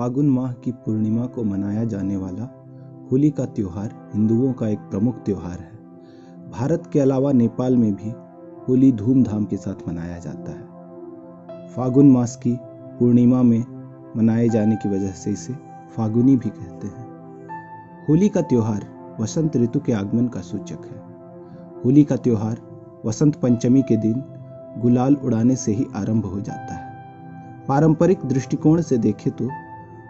फागुन माह की पूर्णिमा को मनाया जाने वाला होली का त्योहार हिंदुओं का एक प्रमुख त्योहार है। भारत के अलावा नेपाल में भी होली धूमधाम के साथ मनाया जाता है। फागुन मास की पूर्णिमा में मनाए जाने की वजह से इसे फागुनी भी कहते हैं। होली का त्योहार वसंत ऋतु के आगमन का सूचक है। होली का त्योहार वसंत पंचमी के दिन गुलाल उड़ाने से ही आरंभ हो जाता है। पारंपरिक दृष्टिकोण से देखें तो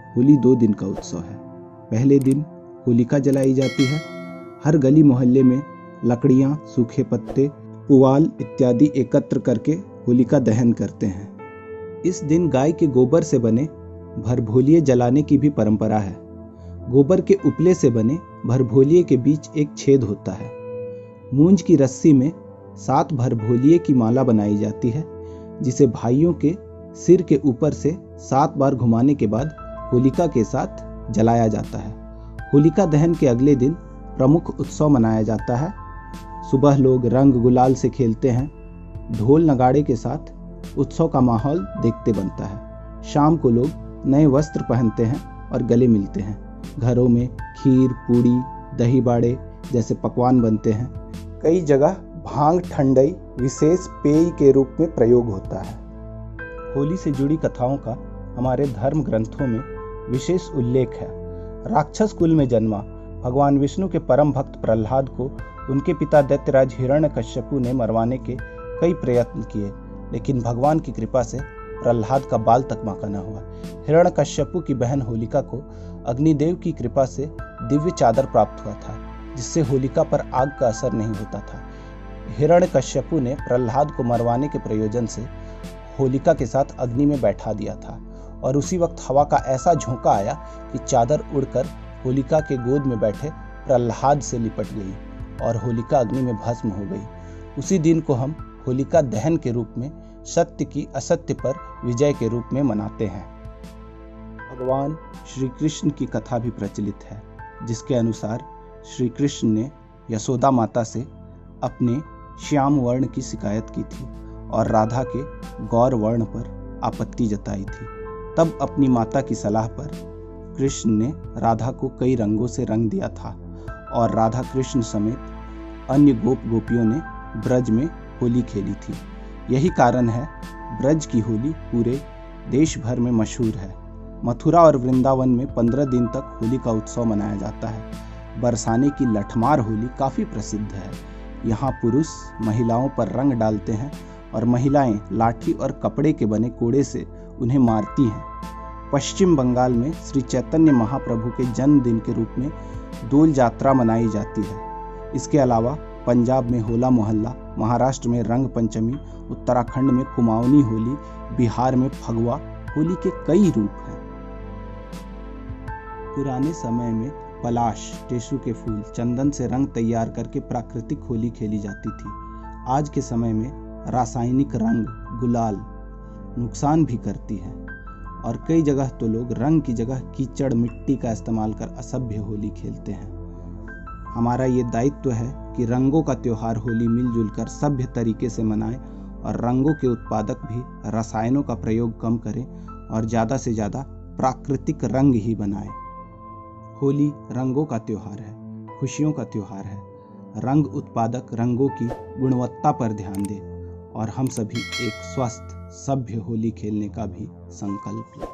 होली 2 दिन का उत्सव है। पहले दिन होलिका जलाई जाती है। हर गली मोहल्ले में लकड़ियां, सूखे पत्ते, पुआल इत्यादि एकत्र करके होलिका दहन करते हैं। इस दिन गाय के गोबर से बने भरभोलिये जलाने की भी परंपरा है। गोबर के उपले से बने भरभोलिये के बीच एक छेद होता है। मूंज की रस्सी में 7 भरभोलिये की माला बनाई जाती है, जिसे भाइयों के सिर के ऊपर से 7 बार घुमाने के बाद होलिका के साथ जलाया जाता है। होलिका दहन के अगले दिन प्रमुख उत्सव मनाया जाता है। सुबह लोग रंग गुलाल से खेलते हैं। ढोल नगाड़े के साथ उत्सव का माहौल देखते बनता है। शाम को लोग नए वस्त्र पहनते हैं और गले मिलते हैं। घरों में खीर, पूड़ी, दही बाड़े जैसे पकवान बनते हैं। कई जगह भांग ठंडई विशेष पेय के रूप में प्रयोग होता है। होली से जुड़ी कथाओं का हमारे धर्म ग्रंथों में विशेष उल्लेख है। राक्षस कुल में जन्मा भगवान विष्णु के परम भक्त प्रहलाद को उनके पिता दैत्यराज हिरण्यकश्यपु ने मरवाने के कई प्रयत्न किए, लेकिन भगवान की कृपा से प्रहलाद का बाल तक बांका न हुआ। हिरण्यकश्यपु की बहन होलिका को अग्निदेव की कृपा से दिव्य चादर प्राप्त हुआ था, जिससे होलिका पर आग का असर नहीं होता था। हिरण्यकश्यपु ने प्रहलाद को मरवाने के प्रयोजन से होलिका के साथ अग्नि में बैठा दिया था, और उसी वक्त हवा का ऐसा झोंका आया कि चादर उड़कर होलिका के गोद में बैठे प्रहलाद से लिपट गई और होलिका अग्नि में भस्म हो गई। उसी दिन को हम होलिका दहन के रूप में सत्य की असत्य पर विजय के रूप में मनाते हैं। भगवान श्री कृष्ण की कथा भी प्रचलित है, जिसके अनुसार श्री कृष्ण ने यशोदा माता से अपने श्याम वर्ण की शिकायत की थी और राधा के गौर वर्ण पर आपत्ति जताई थी। तब अपनी माता की सलाह पर कृष्ण ने राधा को कई रंगों से रंग दिया था और राधा कृष्ण समेत अन्य गोप गोपियों ने ब्रज में होली खेली थी। यही कारण है ब्रज की होली पूरे देश भर में मशहूर है। मथुरा और वृंदावन में 15 दिन तक होली का उत्सव मनाया जाता है। बरसाने की लठमार होली काफ़ी प्रसिद्ध है। यहाँ पुरुष महिलाओं पर रंग डालते हैं और महिलाएं लाठी और कपड़े के बने कोड़े से उन्हें मारती हैं। पश्चिम बंगाल में श्री चैतन्य महाप्रभु के जन्मदिन के रूप में डोल यात्रा मनाई जाती है। इसके अलावा पंजाब में होला मोहल्ला, महाराष्ट्र में रंग पंचमी, उत्तराखंड में कुमाऊनी होली, बिहार में फगवा होली के कई रूप हैं। पुराने समय में पलाश, टेसू के फूल, चंदन से रंग तैयार करके प्राकृतिक होली खेली जाती थी। आज के समय में रासायनिक रंग, गुलाल नुकसान भी करती है और कई जगह तो लोग रंग की जगह कीचड़, मिट्टी का इस्तेमाल कर असभ्य होली खेलते हैं। हमारा ये दायित्व है कि रंगों का त्योहार होली मिलजुल कर सभ्य तरीके से मनाएं और रंगों के उत्पादक भी रसायनों का प्रयोग कम करें और ज़्यादा से ज़्यादा प्राकृतिक रंग ही बनाएं। होली रंगों का त्योहार है, खुशियों का त्योहार है। रंग उत्पादक रंगों की गुणवत्ता पर ध्यान दें और हम सभी एक स्वस्थ सभ्य होली खेलने का भी संकल्प लें।